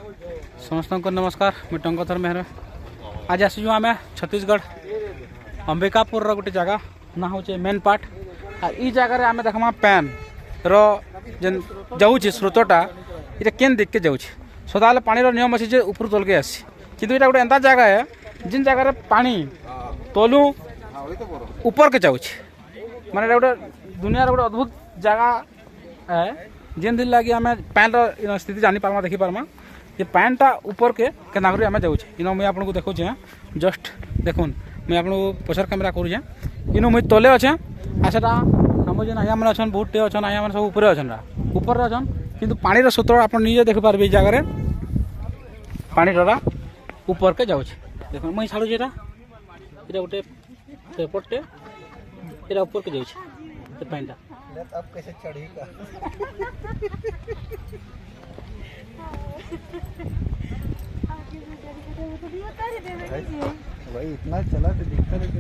समस्त को नमस्कार मैं टंकधर मेहर आज आसीचु आम छत्तीसगढ़ अंबिकापुर गोटे जगह ना हूँ मेन पार्ट आ ई जगार आम देखमा पैन रेन जाऊँगी स्रोतटा ये केन दिख के जाऊँगी सदा पानी नियम अच्छी जे ऊपर तल के आसी कि गोटे एंता जगह है जिन जगार पानी तलू ऊपर के जाऊँगी माने गोटे दुनिया गोटे अद्भुत जगह है जिन दिन लगी आम पैन स्थिति जानी पार्मा देखी पार्मा ये पैनटा ऊपर के नागरी आम जाऊँ इन मुझे आपको देखा जस्ट देखुन मुझे आपको पछर कैमेरा करुचे इन मुझे तले अच्छे आ सेटा आम जेन आया मैंने अच्छा बहुत टे अच्छा आया मैंने सब ऊपर अच्छा ऊपर अच्छा किंतु पानी स्रोत आप निजे देखिपारे जगार पानी टा ऊपर के जाऊँ देख मुझे छाड़ू ये गोटे पेपरटे ये ऊपर के जाऊँ पैनटा अब कैसे चढ़ेगा भाई इतना चला तो दिखता नहीं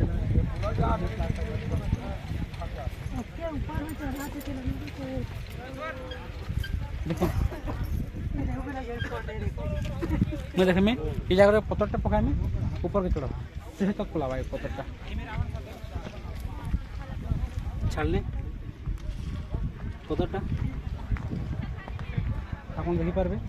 देखो मैं देखे में ये जगह पत्थरटा पकाए में ऊपर के चढ़ा से तक खुला भाई पत्थरटा छाड़ने पत्थरटा आप देखी पारे